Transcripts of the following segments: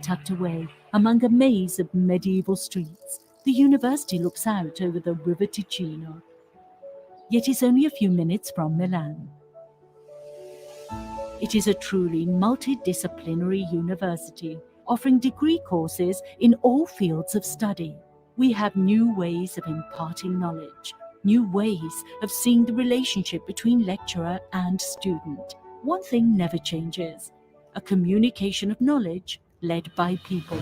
Tucked away among a maze of medieval streets, the university looks out over the River Ticino. Yet is only a few minutes from Milan. It is a truly multidisciplinary university, offering degree courses in all fields of study. We have new ways of imparting knowledge, new ways of seeing the relationship between lecturer and student. One thing never changes: a communication of knowledge led by people.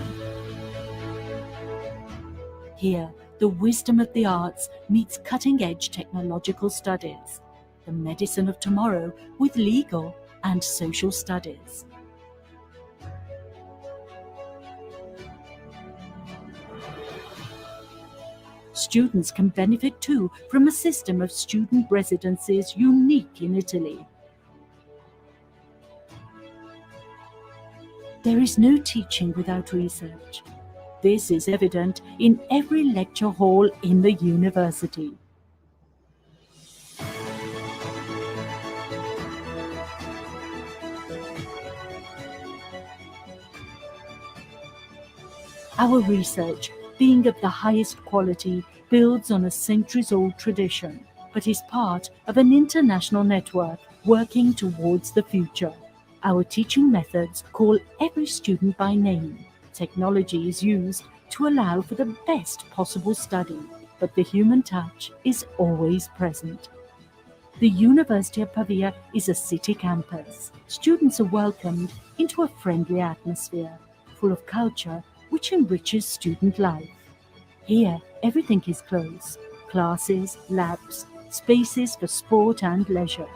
Here, the wisdom of the arts meets cutting-edge technological studies, the medicine of tomorrow with legal and social studies. Students can benefit too from a system of student residencies unique in Italy. There is no teaching without research. This is evident in every lecture hall in the university. Our research, being of the highest quality, builds on a centuries-old tradition, but is part of an international network working towards the future. Our teaching methods call every student by name. Technology is used to allow for the best possible study, but the human touch is always present. The University of Pavia is a city campus. Students are welcomed into a friendly atmosphere, full of culture which enriches student life. Here, everything is close: classes, labs, spaces for sport and leisure.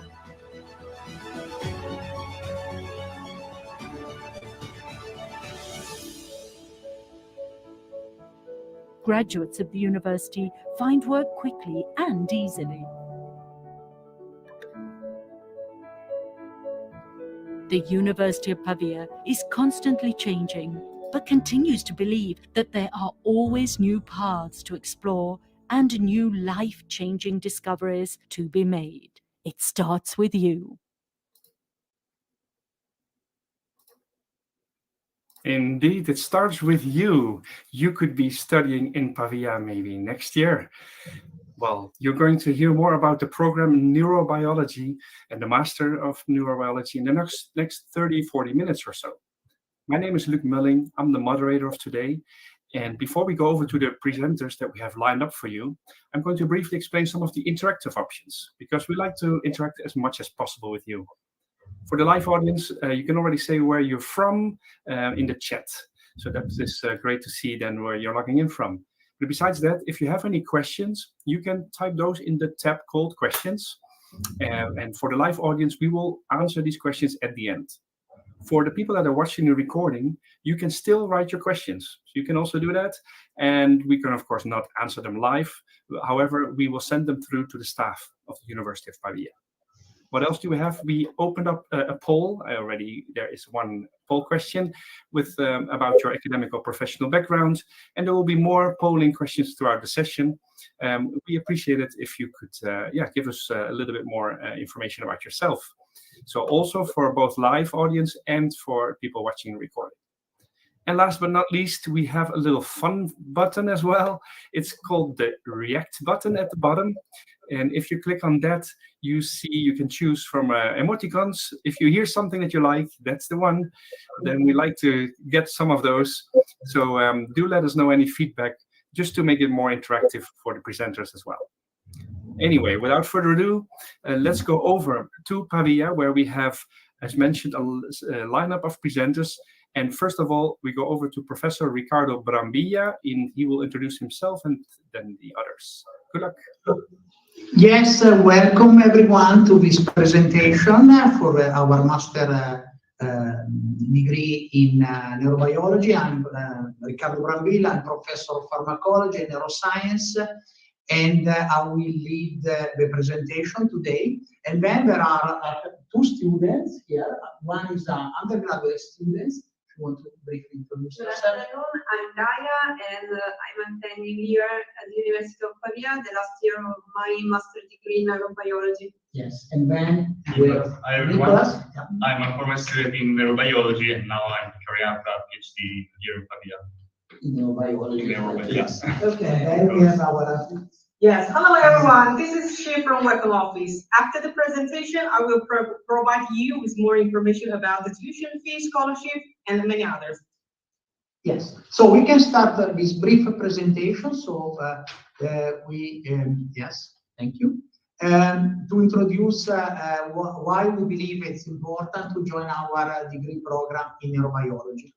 Graduates of the university find work quickly and easily. The University of Pavia is constantly changing, but continues to believe that there are always new paths to explore and new life-changing discoveries to be made. It starts with you. Indeed, it starts with you. You could be studying in Pavia maybe next year. Well, you're going to hear more about the program Neurobiology and the Master of Neurobiology in the next 30, 40 minutes or so. My name is Luc Mulling. I'm the moderator of today. And before we go over to the presenters that we have lined up for you, I'm going to briefly explain some of the interactive options, because we like to interact as much as possible with you. For the live audience, you can already say where you're from in the chat. So that is great to see then where you're logging in from. But besides that, if you have any questions, you can type those in the tab called questions. And for the live audience, we will answer these questions at the end. For the people that are watching the recording, you can still write your questions. So you can also do that. And we can, of course, not answer them live. However, we will send them through to the staff of the University of Pavia. What else do we have? We opened up a poll. There is one poll question with about your academic or professional background, and there will be more polling questions throughout the session. We appreciate it if you could give us a little bit more information about yourself. So also for both live audience and for people watching the recording. And last but not least, we have a little fun button as well. It's called the React button at the bottom. And if you click on that, you can choose from emoticons. If you hear something that you like, that's the one. Then we like to get some of those. So do let us know any feedback, just to make it more interactive for the presenters as well. Anyway, without further ado, let's go over to Pavia, where we have, as mentioned, a lineup of presenters. And first of all, we go over to Professor Ricardo Brambilla, and he will introduce himself and then the others. Good luck. Yes, welcome everyone to this presentation for our master degree in neurobiology. I'm Ricardo Brambilla, I'm professor of pharmacology and neuroscience, and I will lead the presentation today. And then there are two students here. One is undergraduate students. You want to briefly introduce yourself? Good afternoon, I'm Gaia, and I'm attending here at the University of Pavia, the last year of my master's degree in neurobiology. Yes, and then Hi everyone. I'm a former student in neurobiology, and now I'm Arianna PhD here in Pavia. Neurobiology. Yes. Okay, and we have our. Yes, hello everyone. This is Shi from Weapon Office. After the presentation, I will provide you with more information about the tuition fee, scholarship, and many others. Yes, so we can start this brief presentation. So yes, thank you. To introduce why we believe it's important to join our degree program in neurobiology.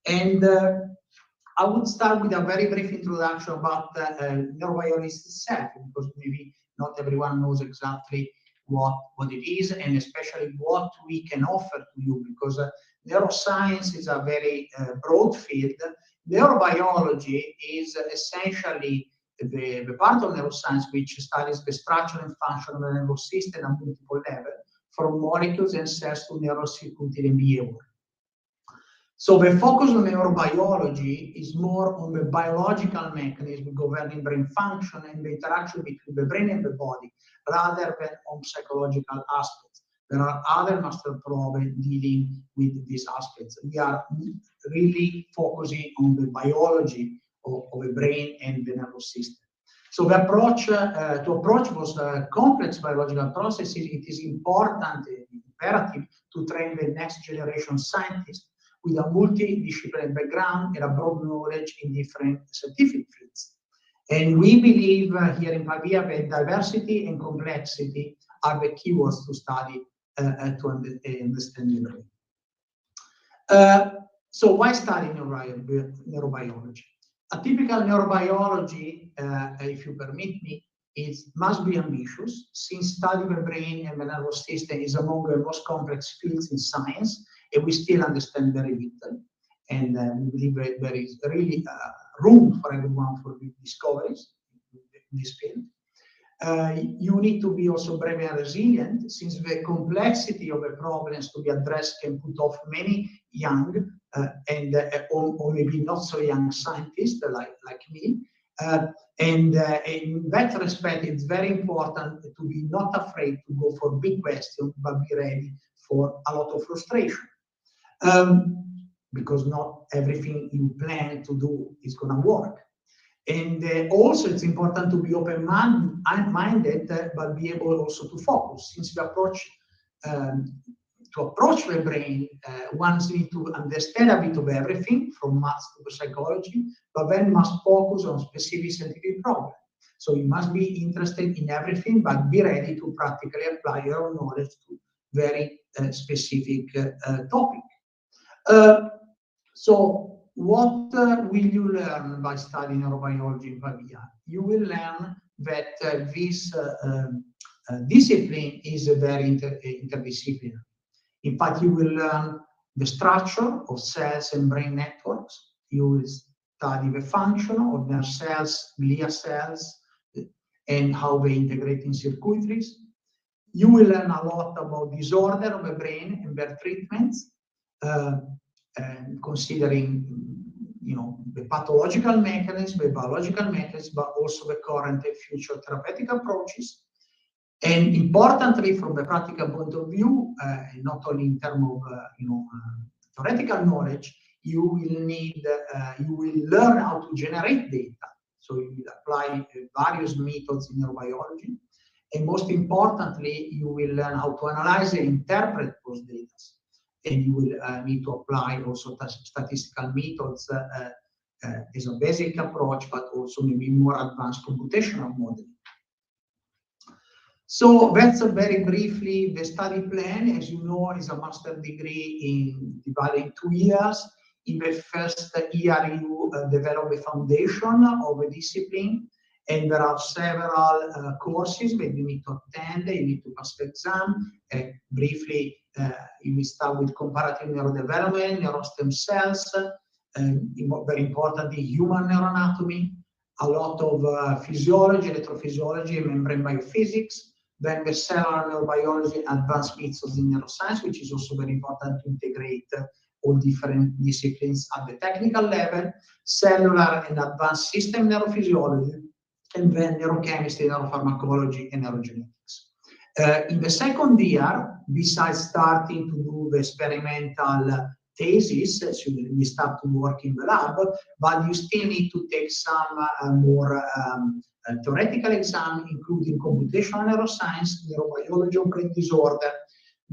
And I would start with a very brief introduction about neurobiology itself, because maybe not everyone knows exactly what it is, and especially what we can offer to you, because neuroscience is a very broad field. Neurobiology is essentially the part of neuroscience which studies the structure and function of the nervous system at multiple levels, from molecules and cells to neurocircuitry and behavior. So the focus on neurobiology is more on the biological mechanism governing brain function and the interaction between the brain and the body, rather than on psychological aspects. There are other master programs dealing with these aspects. We are really focusing on the biology of the brain and the nervous system. So the approach to approach those complex biological processes, it is important, imperative to train the next generation scientists with a multidisciplinary background and a broad knowledge in different scientific fields. And we believe here in Pavia that diversity and complexity are the keywords to study to understand the brain. So why study neurobiology? A typical neurobiology, if you permit me, must be ambitious, since studying the brain and the nervous system is among the most complex fields in science, and we still understand very little. And we believe that there is really room for everyone for big discoveries in this field. You need to be also brave and resilient, since the complexity of the problems to be addressed can put off many young or maybe not so young scientists like me. And in that respect, it's very important to be not afraid to go for big questions, but be ready for a lot of frustration. Because not everything you plan to do is going to work. And also it's important to be open-minded, but be able also to focus. Since we approach the brain, one needs to understand a bit of everything, from maths to psychology, but then must focus on specific scientific problems. So you must be interested in everything, but be ready to practically apply your knowledge to very specific topic. So what will you learn by studying neurobiology in Pavia? You will learn that this discipline is very interdisciplinary. In fact, you will learn the structure of cells and brain networks. You will study the function of nerve cells, glia cells, and how they integrate in circuitries. You will learn a lot about disorder of the brain and their treatments, considering the pathological mechanism, the biological mechanism, but also the current and future therapeutic approaches. And importantly, from the practical point of view, not only in terms of theoretical knowledge, you will learn how to generate data. So you will apply various methods in neurobiology, and most importantly, you will learn how to analyze and interpret those data. And you will need to apply also statistical methods as a basic approach, but also maybe more advanced computational modeling. So that's very briefly the study plan. As you know, is a master degree divided in 2 years. In the first year, you develop a foundation of a discipline, and there are several courses that you need to attend. You need to pass the exam. Briefly, you will start with comparative neurodevelopment, neurostem cells, very importantly, human neuroanatomy, a lot of physiology, electrophysiology, and membrane biophysics. Then the cellular neurobiology, advanced methods in neuroscience, which is also very important to integrate all different disciplines at the technical level, cellular and advanced system neurophysiology, and then neurochemistry, neuropharmacology, and neurogenetics. In the second year, besides starting to do the experimental thesis, so we start to work in the lab, but you still need to take some more theoretical exam, including computational neuroscience, neurobiology of brain disorder,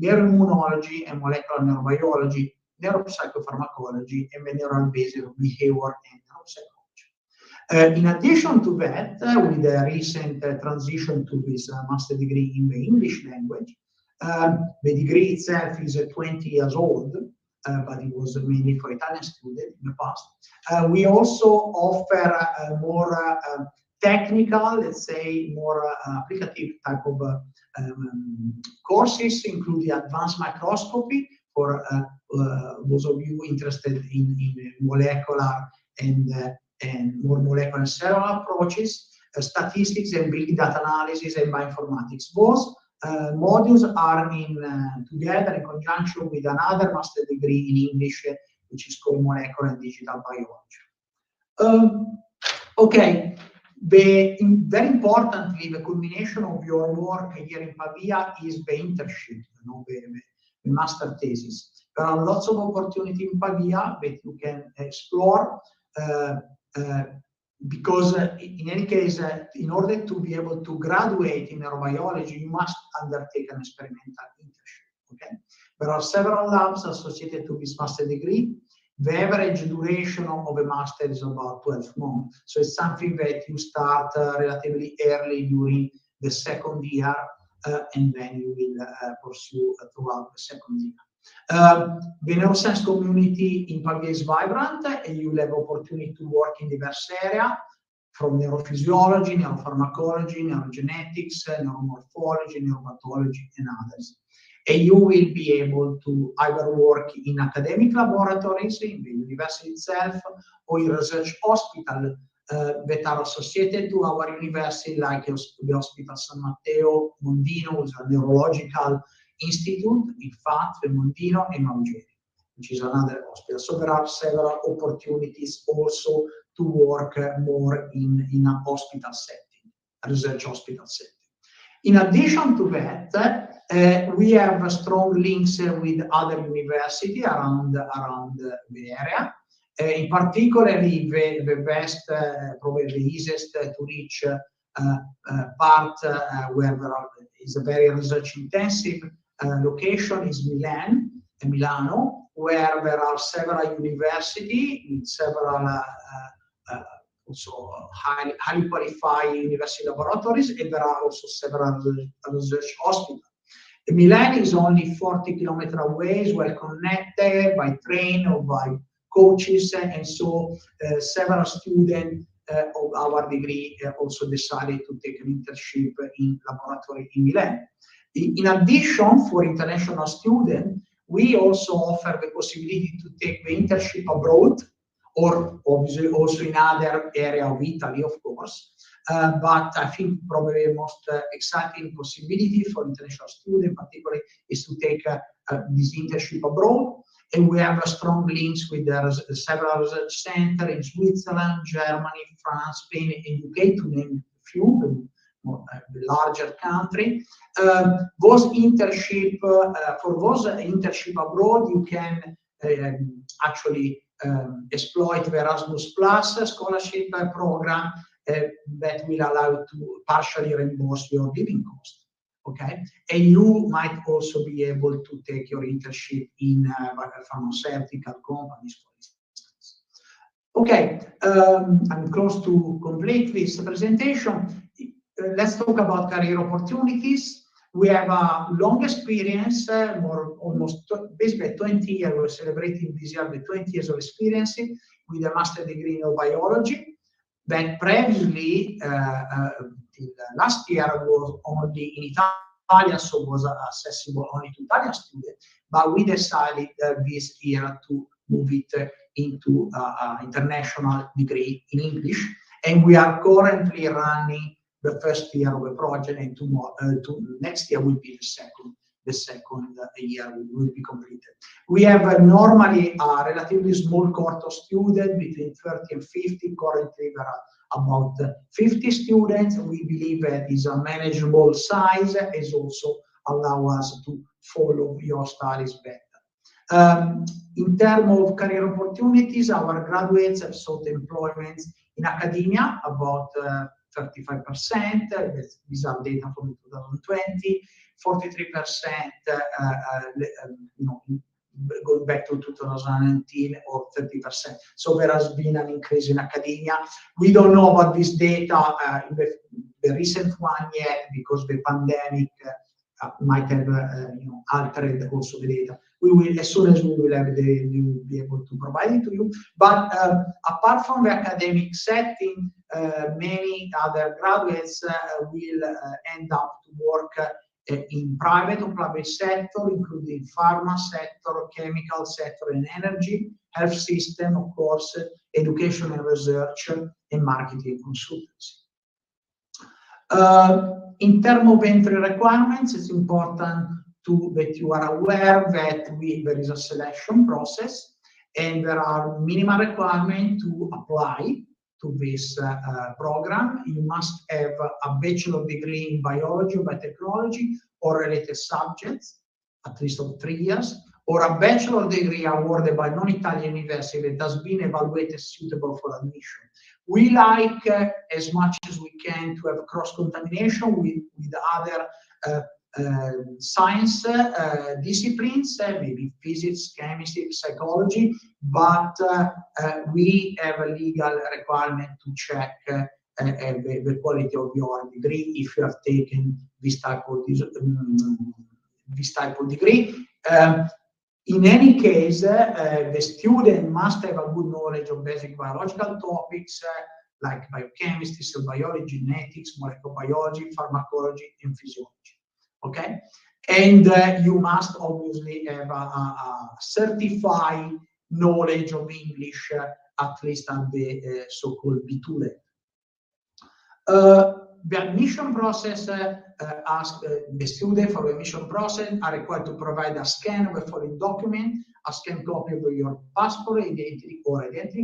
neuroimmunology and molecular neurobiology, neuropsychopharmacology, and behavioral basis of behavior and neuropsychology. In addition to that, with the recent transition to this master degree in the English language, the degree itself is 20 years old, but it was mainly for Italian students in the past. We also offer more technical, let's say, more applicative type of courses, including advanced microscopy for those of you interested in molecular and more molecular and cellular approaches, statistics and big data analysis and bioinformatics. Both modules are together in conjunction with another master degree in English, which is called molecular and digital biology. Okay, very importantly, the culmination of your work here in Pavia is the internship, the master thesis. There are lots of opportunities in Pavia that you can explore, because in any case, in order to be able to graduate in neurobiology, you must undertake an experimental internship. Okay, there are several labs associated to this master degree. The average duration of a master is about 12 months, so it's something that you start relatively early during the second year, and then you will pursue throughout the second year. The neuroscience community in Pavia is vibrant, and you will have opportunity to work in diverse areas, from neurophysiology, neuropharmacology, neurogenetics, neuromorphology, neuropathology, and others. And you will be able to either work in academic laboratories in the university itself, or in research hospitals that are associated to our university, like the Hospital San Matteo, Mondino, which is a neurological institute, in fact, the Mondino and Algeria, which is another hospital. So there are several opportunities also to work more in a hospital setting, a research hospital setting. In addition to that, we have strong links with other universities around the area. In particular, the best, probably the easiest to reach part where there is a very research intensive location is Milano, where there are several universities with several also highly qualified university laboratories, and there are also several research hospitals. Milan is only 40 kilometers away, is well connected by train or by coaches, and so several students of our degree also decided to take an internship in laboratory in Milan. In addition, for international students, we also offer the possibility to take the internship abroad, or obviously also in other area of Italy, of course. But I think probably the most exciting possibility for international students, particularly, is to take this internship abroad. And we have strong links with several research centers in Switzerland, Germany, France, Spain, and UK, to name a few, the larger country. Those internship abroad, you can actually exploit the Erasmus Plus scholarship program that will allow you to partially reimburse your living cost. Okay, and you might also be able to take your internship in pharmaceutical companies, for instance. Okay, I'm close to complete this presentation. Let's talk about career opportunities. We have a long experience, basically 20 years. We're celebrating this year the 20 years of experience with a master degree in neurobiology. That previously, till last year, was only in Italian, so was accessible only to Italian students. But we decided this year to move it into international degree in English, and we are currently running the first year of the project, and next year will be the second year will be completed. We have normally a relatively small cohort of students, between 30 and 50. Currently, there are about 50 students. We believe that is a manageable size, as also allow us to follow your studies better. In terms of career opportunities, our graduates have sought employment in academia, about 35%. These are data from 2020. 43%, going back to 2019, or 30%. So there has been an increase in academia. We don't know about this data in the recent one yet, because the pandemic might have altered also the data. We will, as soon as we will have the, we will be able to provide it to you. But apart from the academic setting, many other graduates will end up to work in private or public sector, including pharma sector, chemical sector, and energy, health system, of course, education and research, and marketing consultancy. In terms of entry requirements, it's important that you are aware that there is a selection process, and there are minimum requirements to apply to this program. You must have a bachelor degree in biology or biotechnology or related subjects, at least of 3 years, or a bachelor degree awarded by non-Italian university that has been evaluated suitable for admission. We like, as much as we can, to have cross-contamination with other science disciplines, maybe physics, chemistry, psychology, but we have a legal requirement to check the quality of your degree if you have taken this type of degree. In any case, the student must have a good knowledge of basic biological topics like biochemistry, cell biology, genetics, molecular biology, pharmacology, and physiology. Okay, and you must obviously have a certified knowledge of English, at least at the so-called B2 level. The admission process asks the student for the admission process are required to provide a scan of the following document: a scanned copy of your passport, identity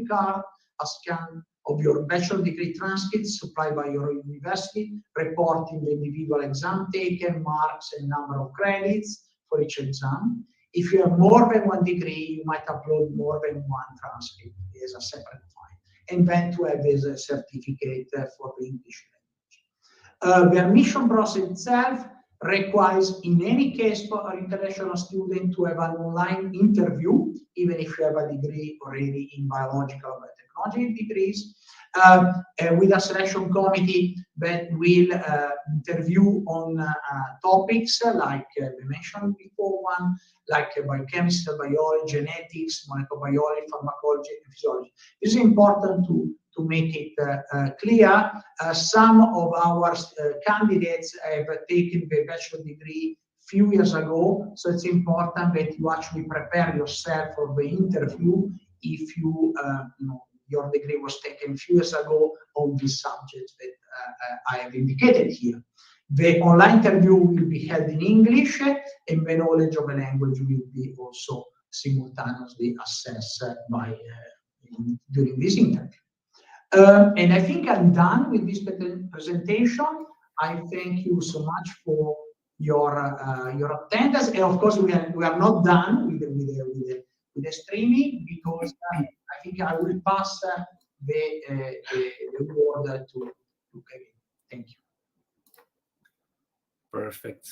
card, a scan of your bachelor degree transcript supplied by your university, reporting the individual exam taken, marks, and number of credits for each exam. If you have more than one degree, you might upload more than one transcript as a separate file, and then to have this certificate for the English language. The admission process itself requires, in any case, for an international student to have an online interview, even if you have a degree already in biological or biotechnology degrees, with a selection committee that will interview on topics like we mentioned before, like biochemistry, biology, genetics, molecular biology, pharmacology, and physiology. This is important to make it clear. Some of our candidates have taken the bachelor degree few years ago, so it's important that you actually prepare yourself for the interview if you, your degree was taken a few years ago on these subjects that I have indicated here. The online interview will be held in English, and the knowledge of the language will be also simultaneously assessed during this interview. And I think I'm done with this presentation. I thank you so much for your attendance, and of course we are not done with the streaming, because I think I will pass the word to Kevin. Thank you. Perfect.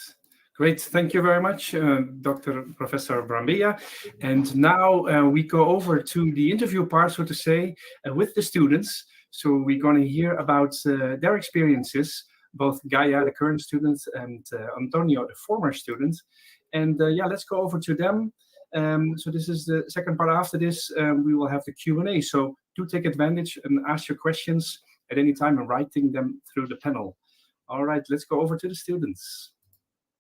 Great. Thank you very much, Dr. Professor Brambilla. And now we go over to the interview part, so to say, with the students. So we're going to hear about their experiences, both Gaia, the current student, and Antonio, the former student. And yeah, let's go over to them. So this is the second part. After this, we will have the Q&A. So do take advantage and ask your questions at any time and writing them through the panel. All right, let's go over to the students.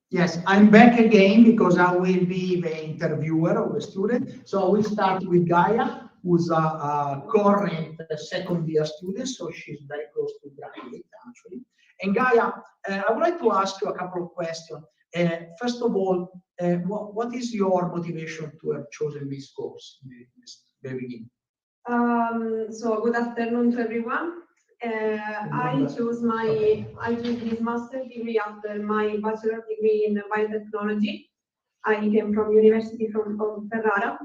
Yes, I'm back again because I will be the interviewer of the student. So we start with Gaia, who's a current second year student, so she's very close to graduate actually. And Gaia, I would like to ask you a couple of questions. First of all, what is your motivation to have chosen this course in the very beginning? So good afternoon to everyone. I chose this master degree after my bachelor degree in biotechnology. I came from University of Ferrara,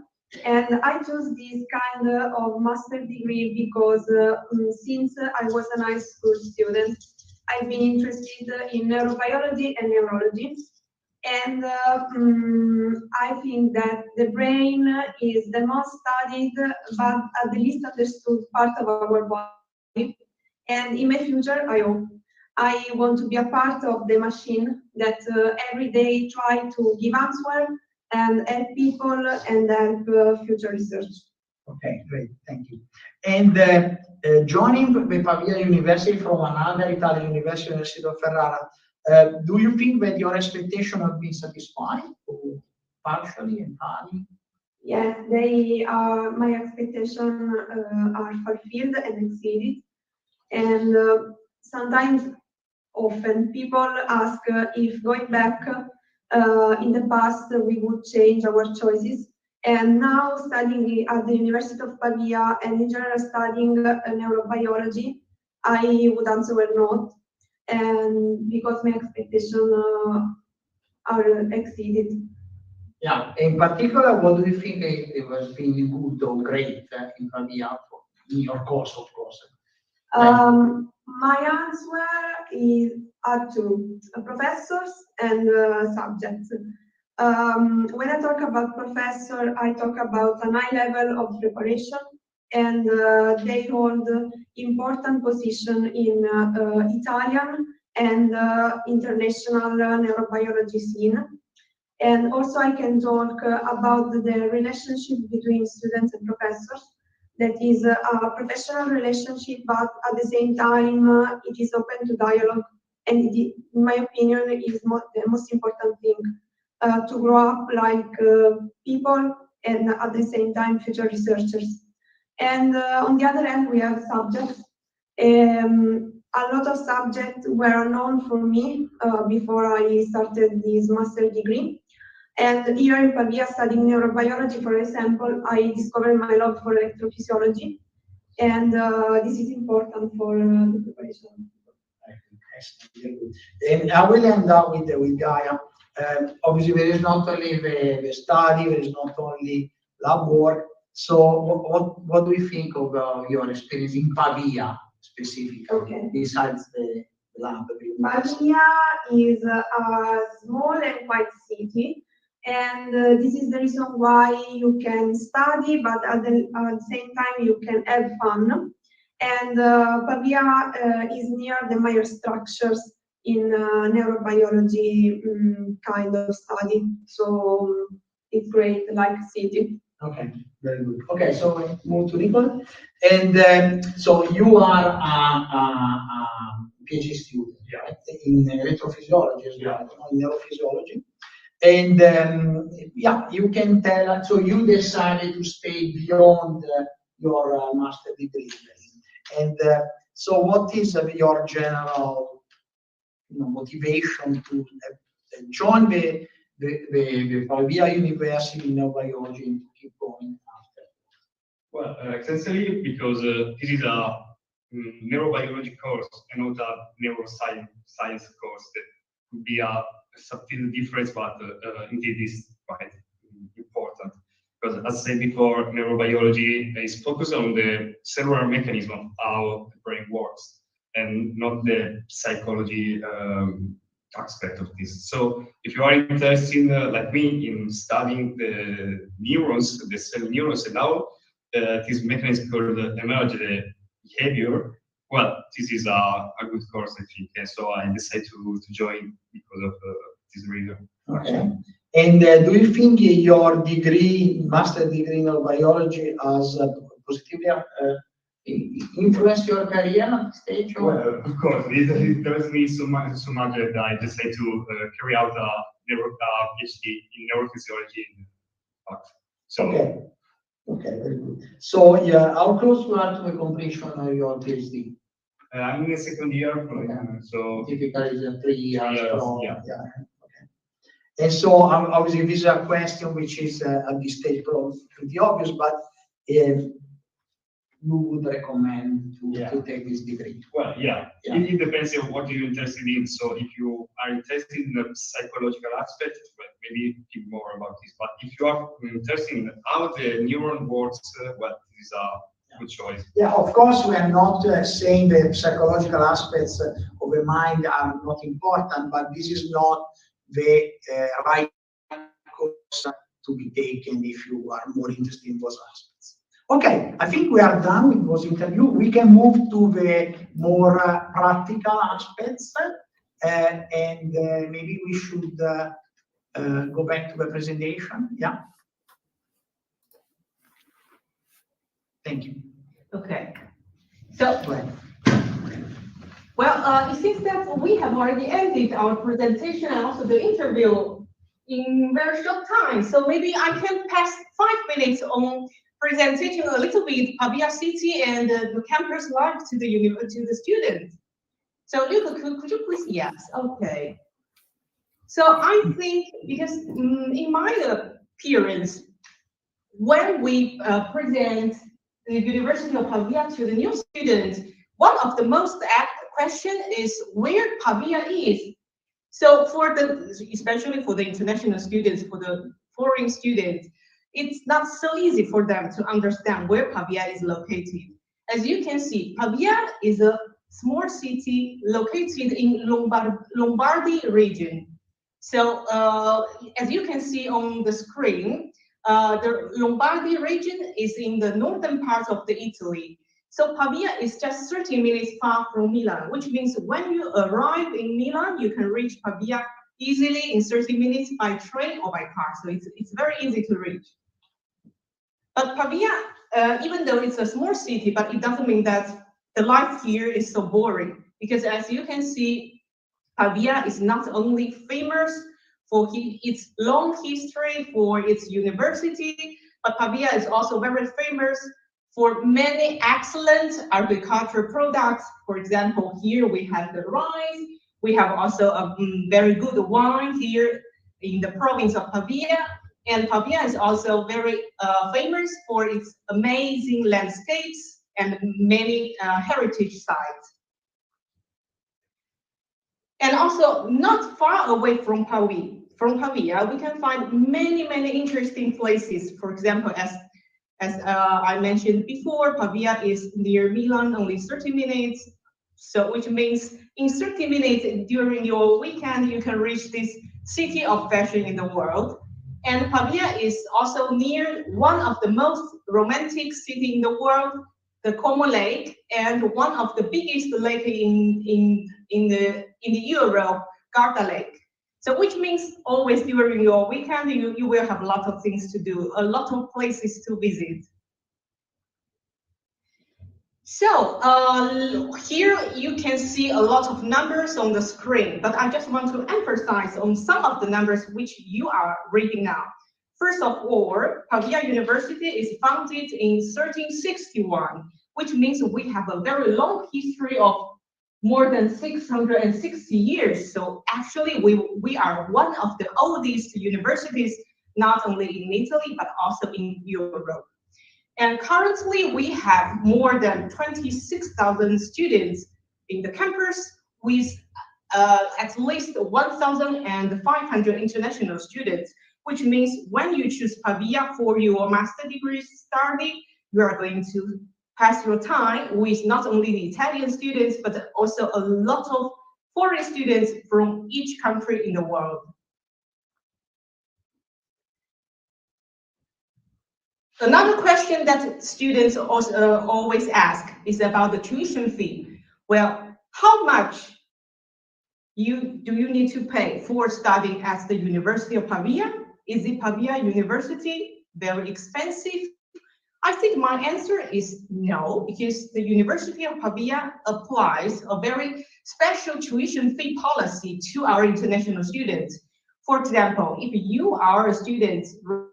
and I chose this kind of master degree because since I was a high school student, I've been interested in neurobiology and neurology. And I think that the brain is the most studied but at the least understood part of our body. And in my future, I hope I want to be a part of the machine that every day try to give answer and help people and help future research. Okay, great, thank you. And joining the Pavia University from another Italian university, University of Ferrara, do you think that your expectations have been satisfied, or partially, entirely? Yes, they are. My expectations are fulfilled and exceeded. And sometimes, often, people ask if going back in the past we would change our choices. And now, studying at the University of Pavia and in general studying neurobiology, I would answer not. And because my expectations are exceeded. Yeah, in particular, what do you think it was really good or great in Pavia in your course, of course? My answer is two professors and subjects. When I talk about professor, I talk about an high level of preparation, and they hold important position in Italian and international neurobiology scene. And also I can talk about the relationship between students and professors. That is a professional relationship, but at the same time, it is open to dialogue. And it, in my opinion, is the most important thing to grow up like people and at the same time future researchers. And on the other hand, we have subjects. A lot of subjects were unknown for me before I started this master degree. And here in Pavia, studying neurobiology, for example, I discovered my love for electrophysiology, and this is important for the preparation. And I will end up with Gaia. Obviously, there is not only the study, there is not only lab work. So, what do you think of your experience in Pavia specifically, besides the lab? Pavia is a small and quiet city. And this is the reason why you can study, but at the same time you can have fun. And Pavia is near the major structures in neurobiology kind of study. So it's great, like city. Okay, very good. Okay, so move to Nicole. And so you are a PhD student, right? In electrophysiology as well, in neurophysiology. And yeah, you can tell us, so you decided to stay beyond your master degree. And so what is your general motivation to join the Pavia University in neurobiology and to keep going after? Well, essentially because this is a neurobiology course and not a neuroscience course that could be a subtle difference, but indeed is quite important. Because as I said before, neurobiology is focused on the cellular mechanism of how the brain works and not the psychology aspect of this. So if you are interested, like me, in studying the neurons, the cell neurons, and how this mechanism could emerge the behavior, well, this is a good course, I think. And so I decided to join because of this reason. Okay. And do you think your degree, master degree in neurobiology, has positively influenced your career at this stage? Or? Well, of course, it interests me so much that I decided to carry out a PhD in neurophysiology. So. Okay. Okay, very good. So, yeah, how close you are to the completion of your PhD? I'm in the second year, so typically it's 3 years. Yeah. Okay. And so, obviously, this is a question which is at this stage pretty obvious, but you would recommend to take this degree? Well, yeah. It depends on what you're interested in. So if you are interested in the psychological aspect, well, maybe think more about this. But if you are interested in how the neuron works, well, this is a good choice. Yeah, of course, we are not saying the psychological aspects of the mind are not important, but this is not the right course to be taken if you are more interested in those aspects. Okay, I think we are done with this interview. We can move to the more practical aspects, and maybe we should go back to the presentation. Yeah. Thank you. Okay. So, well, it seems that we have already ended our presentation and also the interview in very short time. So maybe I can pass 5 minutes on presenting a little bit Pavia city and the campus life to the students. So Luca, could you please? Yes. Okay. So I think because in my appearance, when we present the University of Pavia to the new students, one of the most asked question is where Pavia is. So especially for the international students, for the foreign students, it's not so easy for them to understand where Pavia is located. As you can see, Pavia is a small city located in Lombardy region. So as you can see on the screen, the Lombardy region is in the northern part of the Italy. So Pavia is just 30 minutes far from Milan, which means when you arrive in Milan, you can reach Pavia easily in 30 minutes by train or by car. So it's very easy to reach. But Pavia, even though it's a small city, but it doesn't mean that the life here is so boring. Because as you can see, Pavia is not only famous for its long history, for its university, but Pavia is also very famous for many excellent agricultural products. For example, here we have the rice. We have also a very good wine here in the province of Pavia. And Pavia is also very famous for its amazing landscapes and many heritage sites. And also, not far away from Pavia, we can find many interesting places. For example, as I mentioned before, Pavia is near Milan, only 30 minutes. So, which means in 30 minutes during your weekend, you can reach this city of fashion in the world. And Pavia is also near one of the most romantic cities in the world, the Como Lake, and one of the biggest lake in Europe, Garda Lake. So which means always during your weekend, you will have a lot of things to do, a lot of places to visit. So here you can see a lot of numbers on the screen, but I just want to emphasize on some of the numbers which you are reading now. First of all, Pavia University is founded in 1361, which means we have a very long history of more than 660 years. So actually we are one of the oldest universities, not only in Italy, but also in Europe. And currently we have more than 26,000 students in the campus with at least 1,500 international students, which means when you choose Pavia for your master degree study, you are going to pass your time with not only the Italian students, but also a lot of foreign students from each country in the world. Another question that students also always ask is about the tuition fee. Well, how much do you need to pay for studying at the University of Pavia? Is the Pavia University very expensive? I think my answer is no, because the University of Pavia applies a very special tuition fee policy to our international students. For example, if you are a student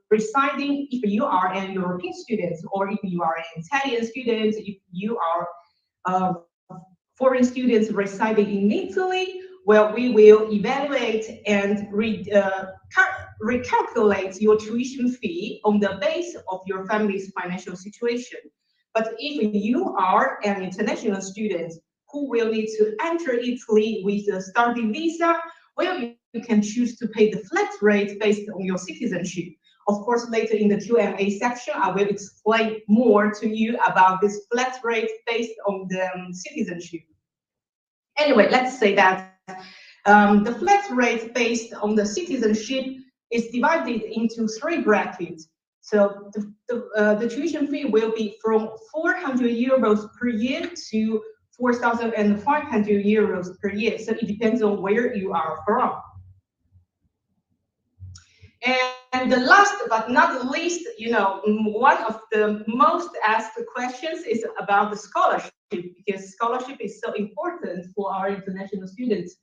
residing, if you are an European student, or if you are an Italian student, if you are foreign students residing in Italy, well, we will evaluate and recalculate your tuition fee on the base of your family's financial situation. But if you are an international student who will need to enter Italy with a study visa, well, you can choose to pay the flat rate based on your citizenship. Of course, later in the Q&A section, I will explain more to you about this flat rate based on the citizenship. Anyway, let's say that the flat rate based on the citizenship is divided into 3 brackets. So the tuition fee will be from 400 euros per year to 4,500 euros per year. So it depends on where you are from. And the last but not least, one of the most asked questions is about the scholarship, because scholarship is so important for our international students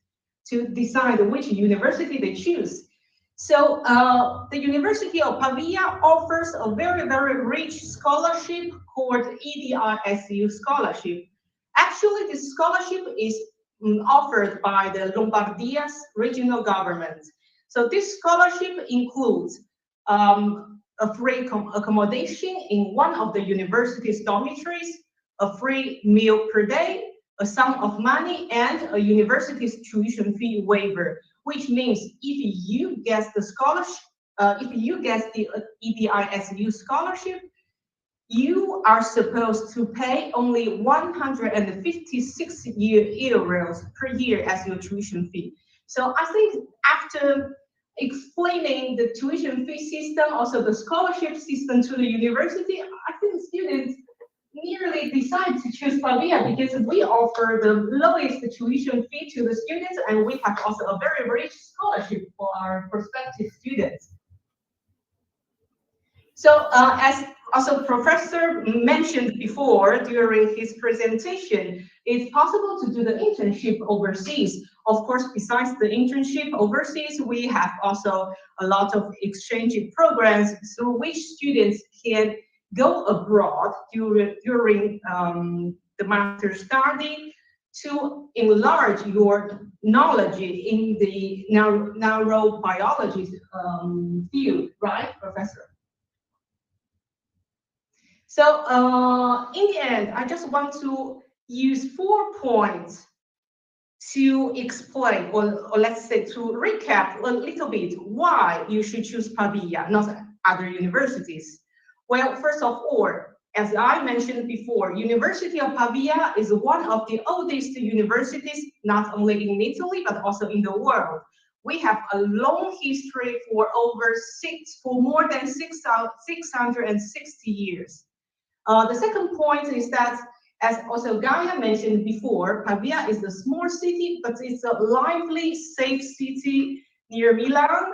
to decide which university they choose. So the University of Pavia offers a very, very rich scholarship called EDRSU scholarship. Actually, this scholarship is offered by the Lombardia's regional government. So this scholarship includes a free accommodation in one of the university's dormitories, a free meal per day, a sum of money, and a university's tuition fee waiver, which means if you get the scholarship, if you get the EDRSU scholarship, you are supposed to pay only 156 euros per year as your tuition fee. So I think after explaining the tuition fee system, also the scholarship system to the university, I think students nearly decide to choose Pavia because we offer the lowest tuition fee to the students, and we have also a very rich scholarship for our prospective students. So as also Professor mentioned before during his presentation, it's possible to do the internship overseas. Of course, besides the internship overseas, we have also a lot of exchange programs through which students can go abroad during the master's study to enlarge your knowledge in the neurobiology field, right, Professor? So in the end, I just want to use 4 points to explain, or let's say to recap a little bit why you should choose Pavia, not other universities. Well, first of all, as I mentioned before, University of Pavia is one of the oldest universities, not only in Italy, but also in the world. We have a long history for more than 660 years. The second point is that, as also Gaia mentioned before, Pavia is a small city, but it's a lively, safe city near Milan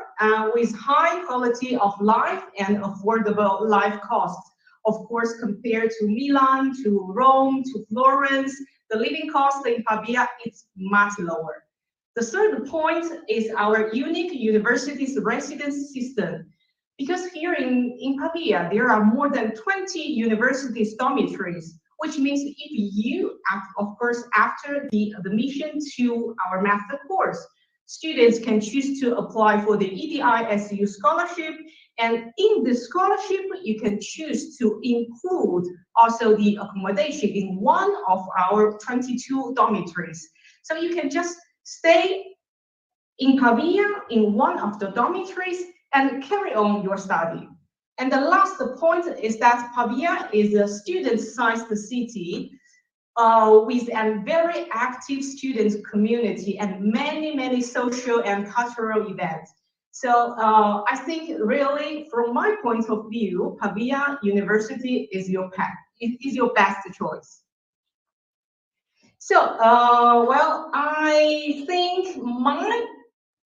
with high quality of life and affordable life costs. Of course, compared to Milan, to Rome, to Florence, the living cost in Pavia is much lower. The third point is our unique university's residence system. Because here in Pavia, there are more than 20 university dormitories, which means if you, of course, after the admission to our master course, students can choose to apply for the EDRSU scholarship. And in the scholarship, you can choose to include also the accommodation in one of our 22 dormitories. So you can just stay in Pavia in one of the dormitories and carry on your study. And the last point is that Pavia is a student-sized city with a very active student community and many social and cultural events. So I think really, from my point of view, Pavia University is your best choice. So, well, I think my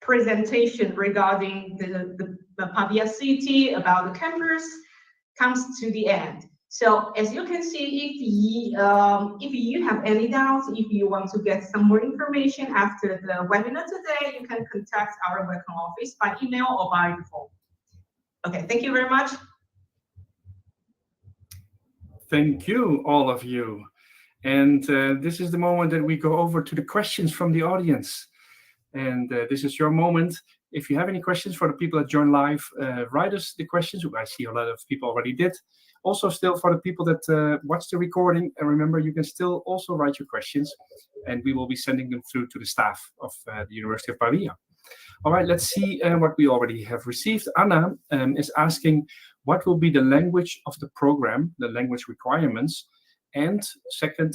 presentation regarding the Pavia city, about the campus, comes to the end. So as you can see, if you have any doubts, if you want to get some more information after the webinar today, you can contact our welcome office by email or by phone. Okay, thank you very much. Thank you, all of you. And this is the moment that we go over to the questions from the audience. And this is your moment. If you have any questions for the people that join live, write us the questions. I see a lot of people already did. Also, still for the people that watch the recording, and remember, you can still also write your questions, and we will be sending them through to the staff of the University of Pavia. All right, let's see what we already have received. Anna is asking, what will be the language of the program, the language requirements? And second,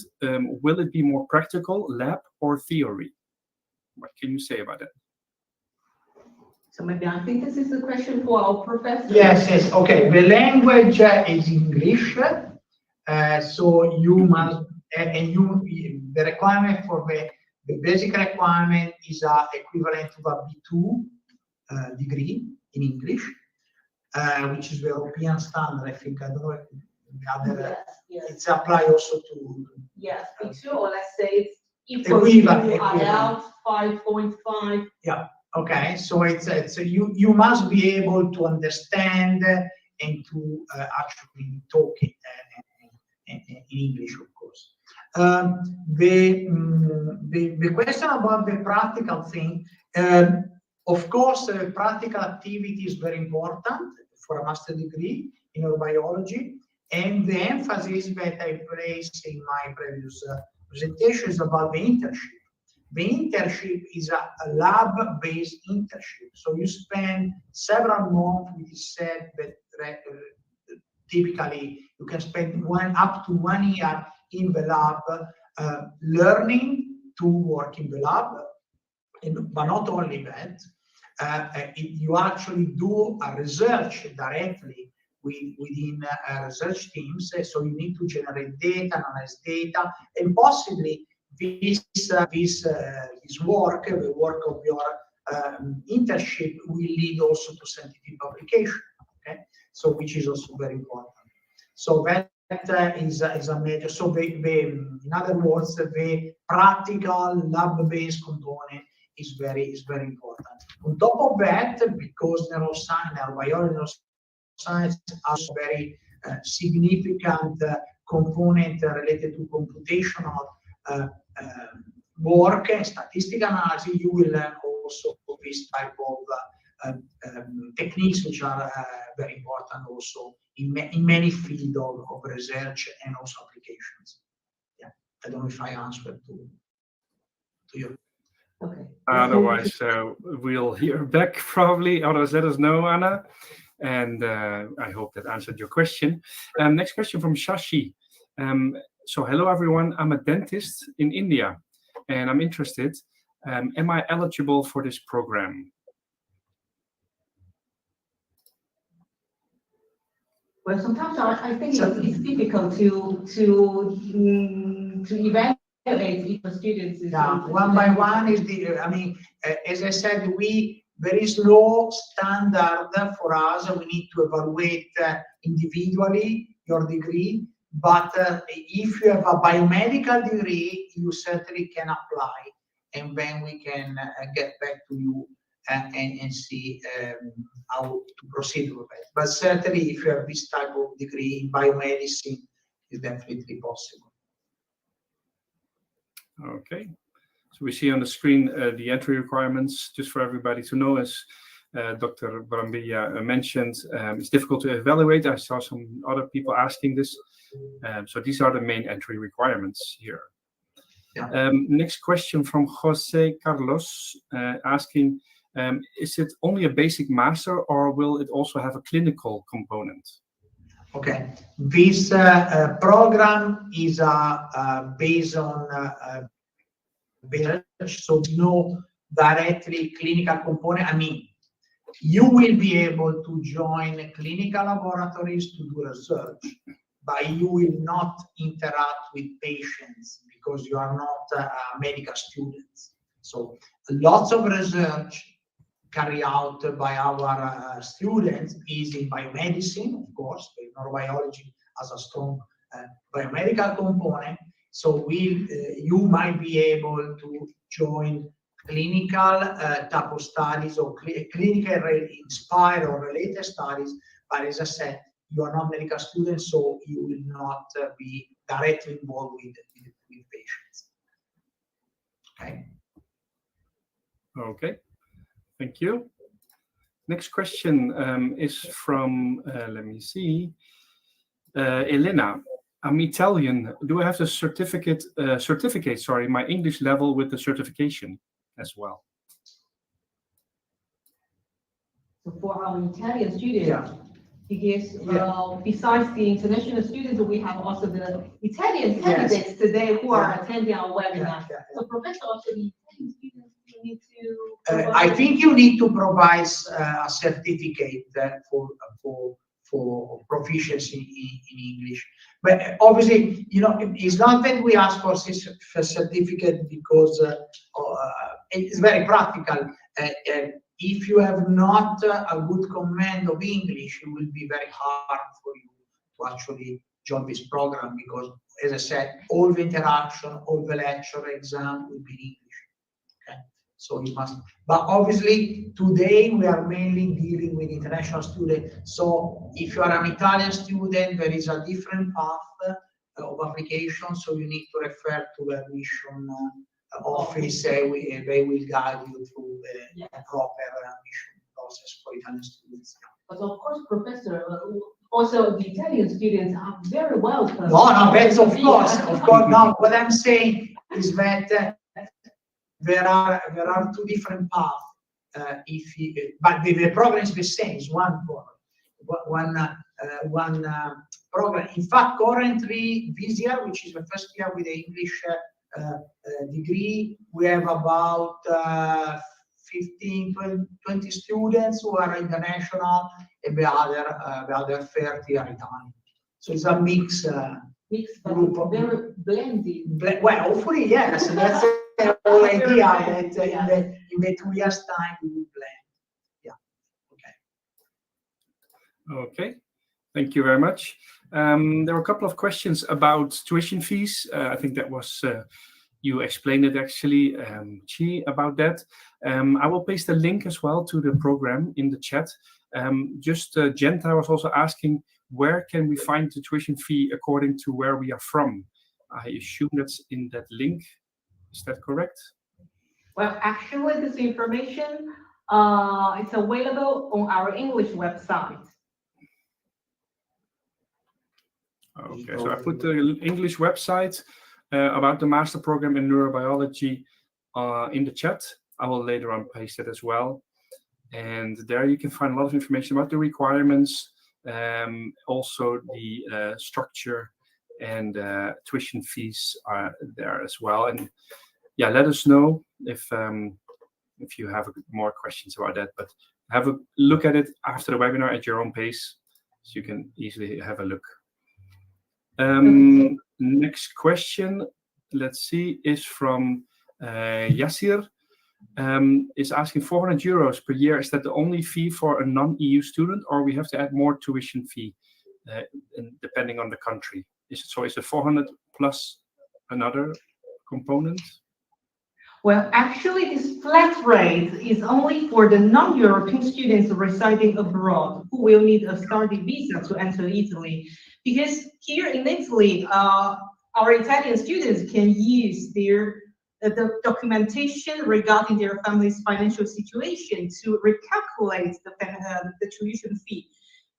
will it be more practical, lab, or theory? What can you say about it? So maybe I think this is a question for our professor. Yes. Okay. The language is English. So you must, the requirement for the basic requirement is equivalent to a B2 degree in English, which is the European standard. I think, I don't know if the other, it's applied also to. Yes, B2, or let's say it's equal to IELTS 5.5. Yeah. Okay. So it's you must be able to understand and to actually talk it in English, of course. The question about the practical thing, of course, practical activity is very important for a master degree in neurobiology, and the emphasis that I placed in my previous presentation is about the internship. The internship is a lab-based internship, so you spend several months with this set that typically you can spend up to 1 year in the lab, learning to work in the lab, but not only that, you actually do a research directly within research teams, so you need to generate data, analyze data, and possibly this work, the work of your internship, will lead also to scientific publication. Okay, so which is also very important. So that is a major. So in other words, the practical lab-based component is very important. On top of that, because neuroscience, neurobiology, neuroscience has a very significant component related to computational work and statistical analysis, you will learn also this type of techniques, which are very important also in many fields of research and also applications. Yeah, I don't know if I answered to you. Okay. Otherwise, we'll hear back probably. Otherwise, let us know, Anna. And I hope that answered your question. Next question from Shashi. So hello, everyone. I'm a dentist in India, and I'm interested. Am I eligible for this program? Well, sometimes I think it's difficult to evaluate if a student is. Yeah, one by one is as I said, there is no standard for us. We need to evaluate individually your degree. But if you have a biomedical degree, you certainly can apply, and then we can get back to you and see how to proceed with it. But certainly, if you have this type of degree in biomedicine, it's definitely possible. Okay. So we see on the screen the entry requirements, just for everybody to know, as Dr. Brambilla mentioned. It's difficult to evaluate. I saw some other people asking this. So these are the main entry requirements here. Yeah. Next question from Jose Carlos, asking, is it only a basic master, or will it also have a clinical component? Okay, this program is based on research, so no directly clinical component. I mean, you will be able to join clinical laboratories to do research, but you will not interact with patients because you are not medical students. So lots of research carried out by our students is in biomedicine, of course. Neurobiology has a strong biomedical component. So you might be able to join clinical type of studies or clinical inspired or related studies. But as I said, you are not medical students, so you will not be directly involved with patients. Okay. Okay. Thank you. Next question is from, let me see, Elena. I'm Italian. Do I have the certificate, my English level with the certification as well? So for our Italian students, Yeah. because besides the international students, we have also the Italian candidates today who are attending our webinar. So Professor, also the Italian students, you need to I think you need to provide a certificate for proficiency in English. But obviously, you know, it's not that we ask for certificate because it's very practical. If you have not a good command of English, it will be very hard for you to actually join this program because, as I said, all the interaction, all the lecture, exam will be in English. Okay? So you must, but obviously today we are mainly dealing with international students. So if you are an Italian student, there is a different path of application. So you need to refer to the admission office. They will guide you through the proper admission process for Italian students. But of course, Professor, also the Italian students are very welcome. No, that's of course. Now, what I'm saying is that there are two different paths. But the program is the same. It's one program. Program. In fact, currently this year, which is the first year with the English degree, we have about 15, 20 students who are international, and the other 30 are Italian. So it's a mix group of very blended. Well, hopefully, yes. That's the whole idea that in the 2 years' time we will blend. Yeah. Okay. Okay. Thank you very much. There were a couple of questions about tuition fees. I think that was you explained it actually, Chi, about that. I will paste a link as well to the program in the chat. Genta was also asking, where can we find the tuition fee according to where we are from? I assume that's in that link. Is that correct? Well, actually, this information is available on our English website. Okay, so I put the English website about the master program in neurobiology in the chat. I will later on paste it as well. And there you can find a lot of information about the requirements, also the structure and tuition fees are there as well. And yeah, let us know if you have more questions about that. But have a look at it after the webinar at your own pace, so you can easily have a look. Next question, let's see, is from Yasir. Is asking 400 euros per year. Is that the only fee for a non-EU student, or we have to add more tuition fee depending on the country? Is it 400 plus another component? Well, actually, this flat rate is only for the non-European students residing abroad who will need a study visa to enter Italy. Because here in Italy, our Italian students can use the documentation regarding their family's financial situation to recalculate the tuition fee.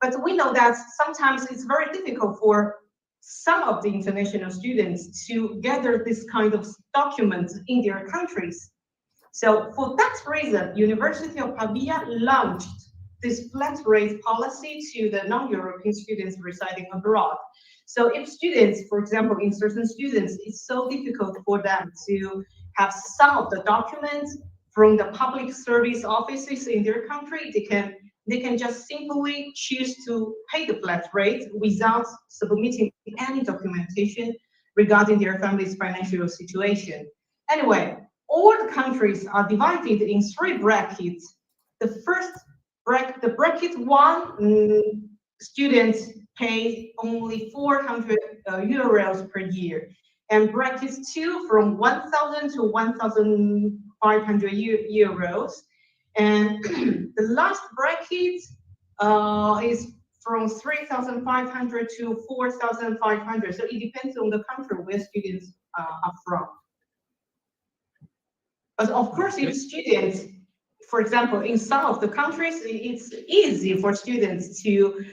But we know that sometimes it's very difficult for some of the international students to gather this kind of documents in their countries. So for that reason, University of Pavia launched this flat rate policy to the non-European students residing abroad. So if students, for example, in certain students, it's so difficult for them to have some of the documents from the public service offices in their country, they can just simply choose to pay the flat rate without submitting any documentation regarding their family's financial situation. Anyway, all the countries are divided in 3 brackets. The first bracket, the bracket 1, students pay only 400 euros per year, and bracket 2 from 1,000 to 1,500 euros. And the last bracket is from 3,500 to 4,500. So it depends on the country where students are from. But of course, if students for example, in some of the countries, it's easy for students to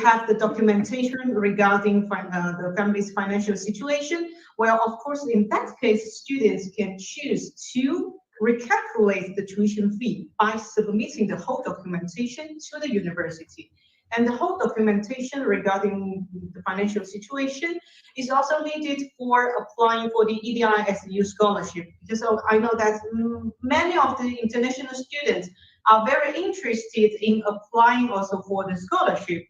have the documentation regarding the family's financial situation. Well, of course, in that case, students can choose to recalculate the tuition fee by submitting the whole documentation to the university. And the whole documentation regarding the financial situation is also needed for applying for the EDI-SU scholarship. Because I know that many of the international students are very interested in applying also for the scholarship.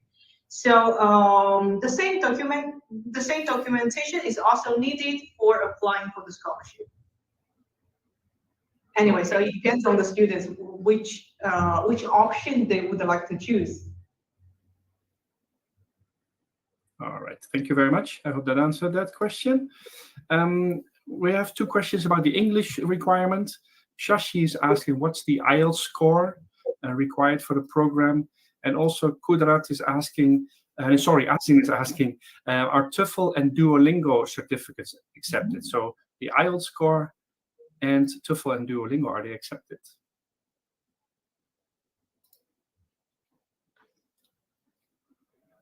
So the same documentation is also needed for applying for the scholarship. Anyway, so it depends on the students which option they would like to choose. All right, thank you very much. I hope that answered that question. We have two questions about the English requirement. Shashi is asking, what's the IELTS score required for the program? And also Kudrat is asking, are TOEFL and Duolingo certificates accepted? So the IELTS score and TOEFL and Duolingo, are they accepted?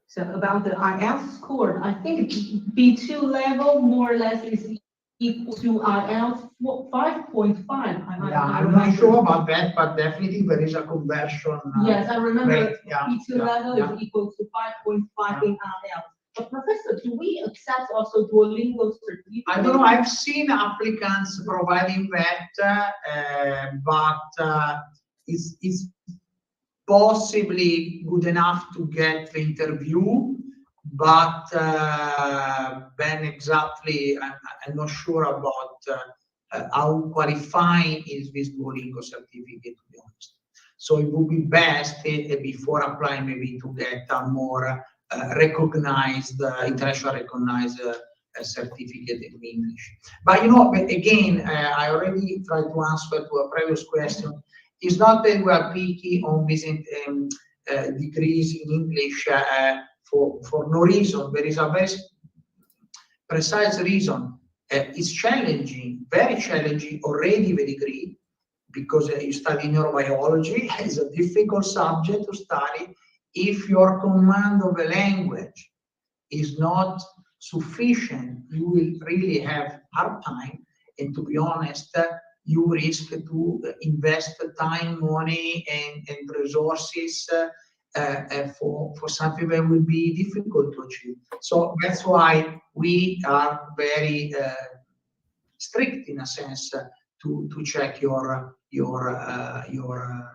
So about the IELTS score, I think B2 level more or less is equal to IELTS 5.5. Yeah, I'm not sure about that, but definitely there is a conversion. Yes, I remember B2 level is equal to 5.5 in IELTS. But Professor, do we accept also Duolingo certificate? I don't know. I've seen applicants providing that, but it's possibly good enough to get the interview, but then exactly, I'm not sure about how qualifying is this Duolingo certificate, to be honest. So it would be best before applying maybe to get a more recognized, internationally recognized certificate in English. But again, I already tried to answer to a previous question. It's not that we are picky on these degrees in English for no reason. There is a very precise reason. It's challenging, very challenging already the degree, because you study neurobiology. It's a difficult subject to study. If your command of the language is not sufficient, you will really have hard time. And to be honest, you risk to invest time, money, and resources for something that will be difficult to achieve. So that's why we are very strict, in a sense, to check your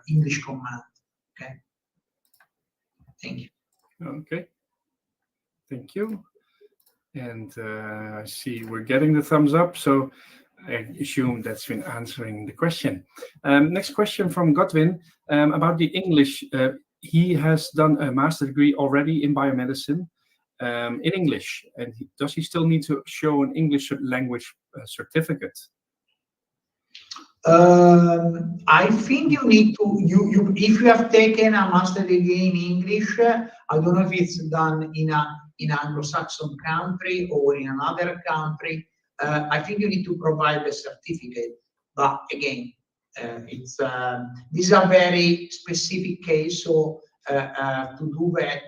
English command. Okay. Thank you. Okay. Thank you. And I see we're getting the thumbs up, so I assume that's been answering the question. Next question from Godwin about the English. He has done a master's degree already in biomedicine in English. And does he still need to show an English language certificate? I think you need to, if you have taken a master's degree in English, I don't know if it's done in an Anglo-Saxon country or in another country. I think you need to provide the certificate, but again, this is a very specific case. So to do that,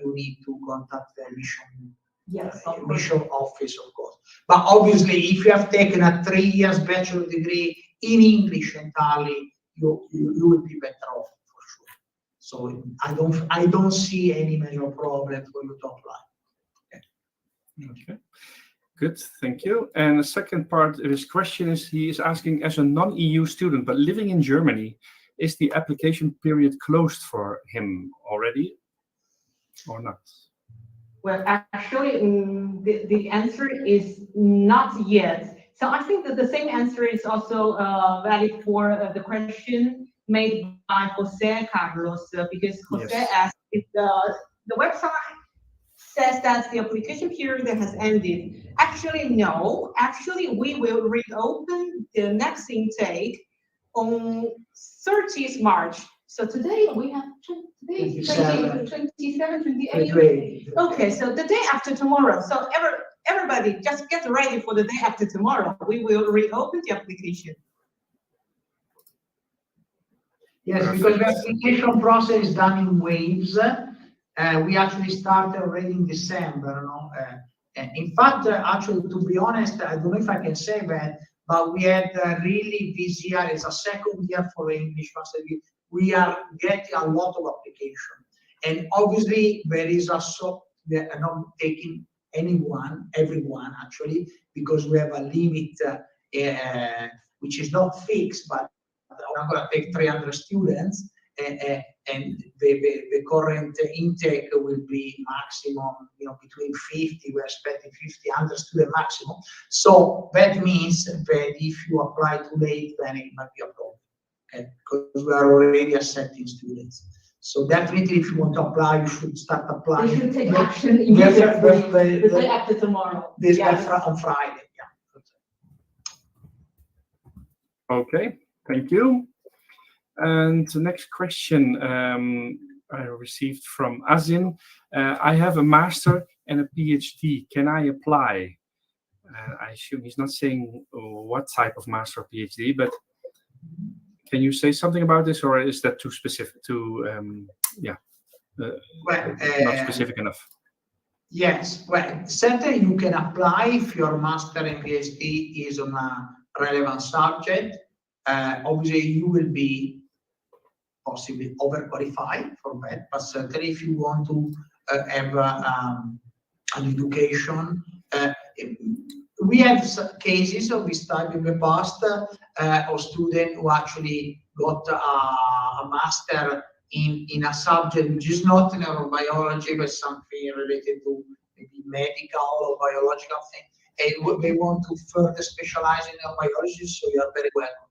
you need to contact the mission office, of course. But obviously, if you have taken a 3 years bachelor degree in English entirely, you will be better off for sure. So I don't see any major problem for you to apply. Okay. Good, thank you. And the second part of his question is, he is asking, as a non-EU student but living in Germany, is the application period closed for him already or not? Well, actually, the answer is not yet. So I think that the same answer is also valid for the question made by Jose Carlos, because Jose asked if the website says that the application period has ended. Actually, no. Actually, we will reopen the next intake on 30th March. So today we have 27, 28. Okay, so the day after tomorrow. So everybody just get ready for the day after tomorrow. We will reopen the application. Yes, Perfect. because the application process is done in waves. We actually started already in December. No? In fact, actually, to be honest, I don't know if I can say that, but we had really this year, it's a second year for English master degree. We are getting a lot of application. And obviously, there is a we are not taking everyone actually, because we have a limit which is not fixed, but I'm going to take 300 students, and the current intake will be maximum, between 50. We're expecting 50, 100 student maximum. So that means that if you apply too late, then it might be a problem. Okay, because we are already accepting students. So definitely, if you want to apply, you should start applying. You should take action immediately. The day after tomorrow. This on Friday. Yeah. Okay, thank you. And the next question I received from Azin. I have a master and a PhD. Can I apply? I assume he's not saying what type of master or PhD, but can you say something about this, or is that too specific? Not specific enough. Yes, well, certainly you can apply if your master and PhD is on a relevant subject. Obviously, you will be possibly overqualified for that, but certainly if you want to have an education, we have cases of this type in the past of students who actually got a master in a subject which is not neurobiology, but something related to maybe medical or biological thing, and they want to further specialize in neurobiology, so you are very welcome.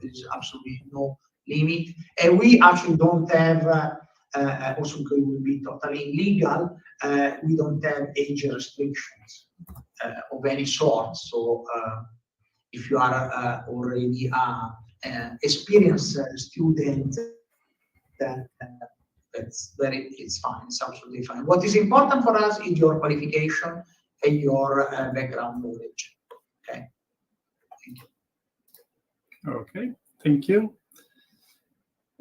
There is absolutely no limit, and we actually don't have, also because it would be totally illegal, we don't have age restrictions of any sort. So if you are already an experienced student, then it's fine. It's absolutely fine. What is important for us is your qualification and your background knowledge. Okay. Thank you. Okay, thank you.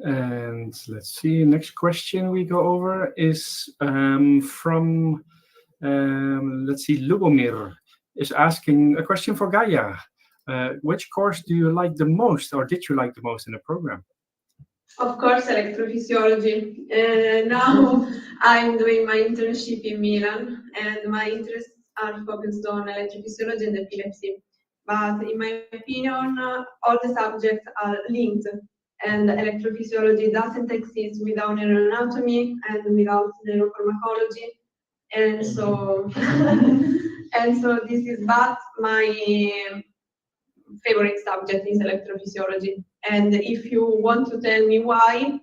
And let's see, next question we go over is from, let's see, Lubomir is asking a question for Gaia. Which course do you like the most, or did you like the most in the program? Of course, electrophysiology. Now I'm doing my internship in Milan, and my interests are focused on electrophysiology and epilepsy. But in my opinion, all the subjects are linked, and electrophysiology doesn't exist without neural anatomy and without neuropharmacology. And so, this is, but my favorite subject is electrophysiology. And if you want to tell me why,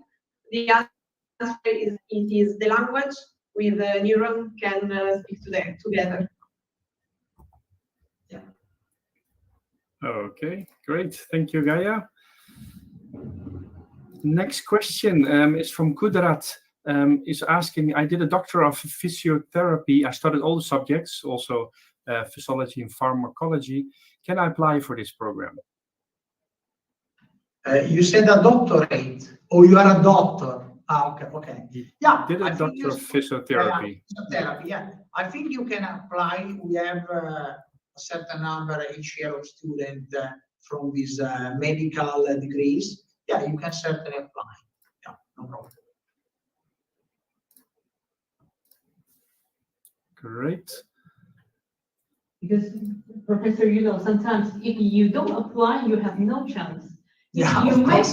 the answer is it is the language with the neuron can speak together. Yeah. Okay, great. Thank you, Gaia. Next question is from Kudrat. Is asking, I did a doctor of physiotherapy. I studied all the subjects, also physiology and pharmacology. Can I apply for this program? You said a doctorate, or you are a doctor? Okay. Yeah. Did a doctor of physiotherapy. Physiotherapy, yeah. I think you can apply. We have a certain number each year of students from these medical degrees. Yeah, you can certainly apply. Yeah, no problem. Great. Because, Professor, sometimes if you don't apply, you have no chance. Yeah, you make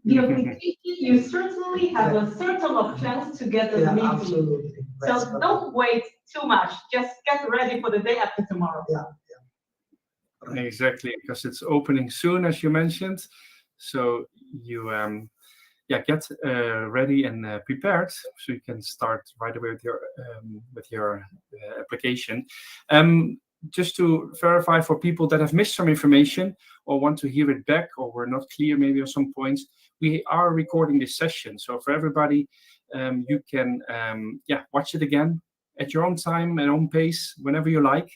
the application, you certainly have a certain of chance to get the meeting. Absolutely. So don't wait too much. Just get ready for the day after tomorrow. Yeah. Right. Exactly, because it's opening soon, as you mentioned. So you get ready and prepared, so you can start right away with your application. Just to verify for people that have missed some information or want to hear it back, or were not clear maybe on some points, we are recording this session. So for everybody, you can watch it again at your own time and own pace, whenever you like.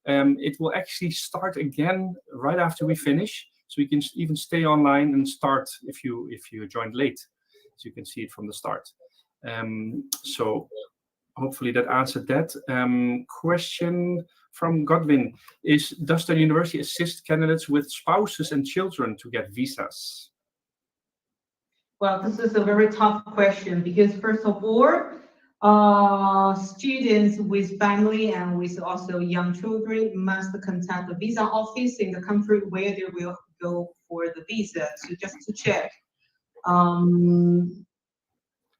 It will actually start again right after we finish. So you can even stay online and start if you joined late. So you can see it from the start. So hopefully that answered that. Question from Godwin is, does the university assist candidates with spouses and children to get visas? Well, this is a very tough question because first of all, students with family and with also young children must contact the visa office in the country where they will go for the visa. So just to check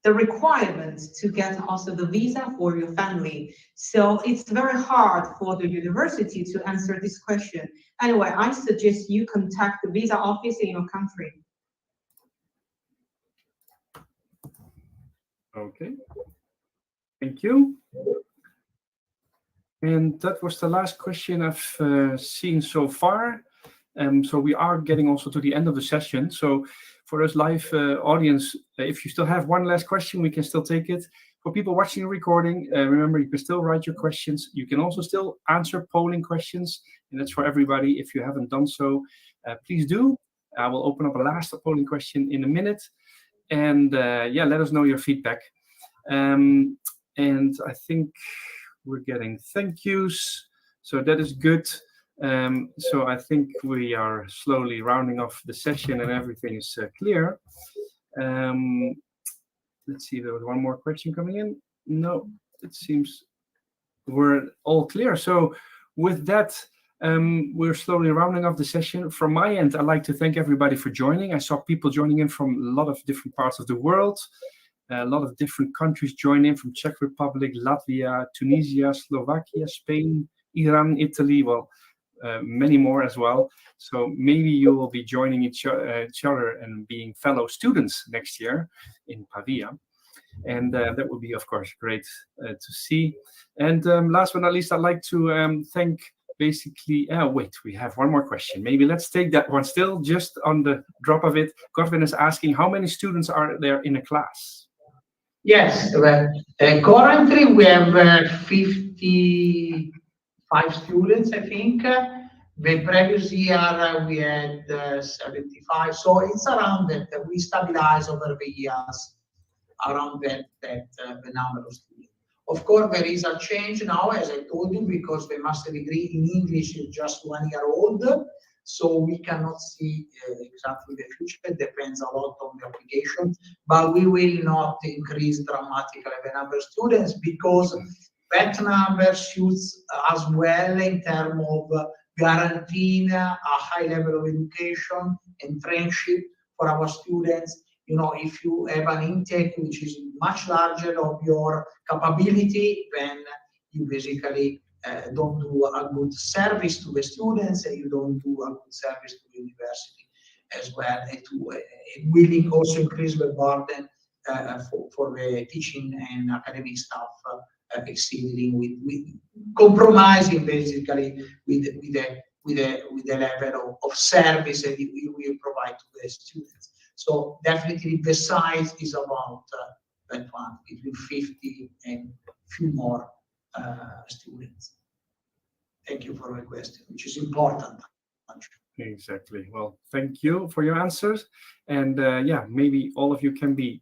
the requirements to get also the visa for your family. So it's very hard for the university to answer this question. Anyway, I suggest you contact the visa office in your country. Okay, thank you. And that was the last question I've seen so far. So we are getting also to the end of the session. So for us live audience, if you still have one last question, we can still take it. For people watching the recording, remember, you can still write your questions. You can also still answer polling questions, and that's for everybody. If you haven't done so, please do. I will open up a last polling question in a minute. And yeah, let us know your feedback. And I think we're getting thank yous, so that is good. So I think we are slowly rounding off the session and everything is clear. Let's see, there was one more question coming in. No, it seems we're all clear. So with that, we're slowly rounding off the session. From my end, I'd like to thank everybody for joining. I saw people joining in from a lot of different parts of the world. A lot of different countries join in, from Czech Republic, Latvia, Tunisia, Slovakia, Spain, Iran, Italy, well, many more as well. So maybe you will be joining each other and being fellow students next year in Pavia. And that would be, of course, great to see. And last but not least, I'd like to thank basically, wait, we have one more question. Maybe let's take that one still, just on the drop of it. Godwin is asking, how many students are there in a class? Yes, currently we have 55 students, I think. The previous year we had 75, so it's around that. We stabilize over the years around the number of students. Of course, there is a change now, as I told you, because the master degree in English is just 1 year old. So we cannot see exactly the future. It depends a lot on the application, but we will not increase dramatically the number of students because that number suits as well in terms of guaranteeing a high level of education and friendship for our students. You know, if you have an intake which is much larger of your capability, then you basically don't do a good service to the students, and you don't do a good service to the university as well. And it will also increase the burden for the teaching and academic staff exceeding with compromising basically with the level of service that we will provide to the students. So definitely the size is about that one, between 50 and few more students. Thank you for the question, which is important. Exactly. Well, thank you for your answers. And yeah, maybe all of you can be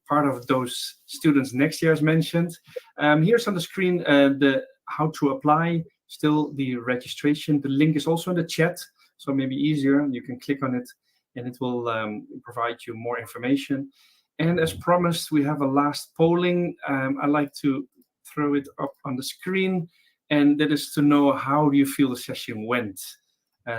part of those students next year, as mentioned. Here's on the screen the how to apply, still the registration. The link is also in the chat, so maybe easier. You can click on it and it will provide you more information. And as promised, we have a last polling. I'd like to throw it up on the screen, and that is to know how do you feel the session went.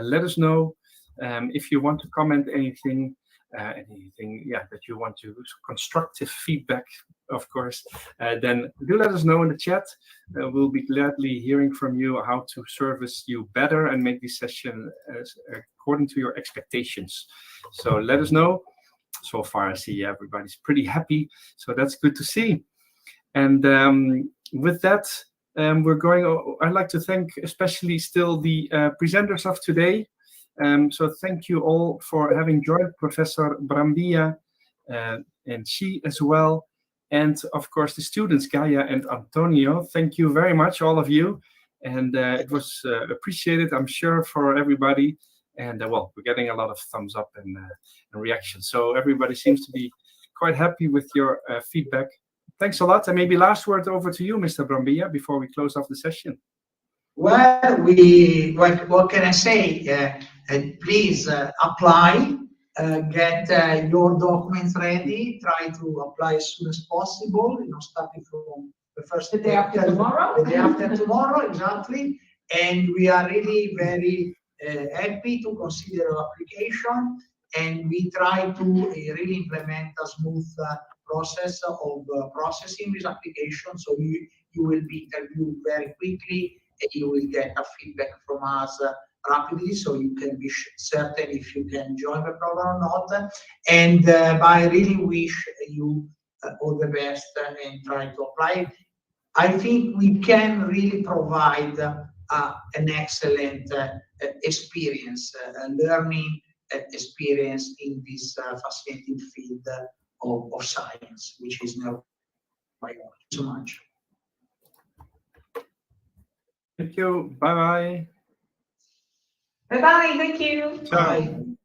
Let us know if you want to comment anything, that you want to, constructive feedback, of course, then do let us know in the chat. We'll be gladly hearing from you how to service you better and make this session according to your expectations. So let us know. So far, I see everybody's pretty happy, so that's good to see. And with that, I'd like to thank especially still the presenters of today. So thank you all for having joined, Professor Brambilla and she as well. And of course, the students, Gaia and Antonio. Thank you very much, all of you. And it was appreciated, I'm sure, for everybody. And well, we're getting a lot of thumbs up and reactions. So everybody seems to be quite happy with your feedback. Thanks a lot. And maybe last word over to you, Mr. Brambilla, before we close off the session. Well, what can I say? Please apply, get your documents ready, try to apply as soon as possible, starting from the first The day after tomorrow. The day after tomorrow, exactly. And we are really very happy to consider your application, and we try to really implement a smooth process of processing this application. So you will be interviewed very quickly, and you will get a feedback from us rapidly, so you can be certain if you can join the program or not. And I really wish you all the best and try to apply. I think we can really provide an excellent experience, learning experience in this fascinating field of science, which is neurobiology. So much. Thank you. Bye-bye. Bye-bye. Thank you. Bye.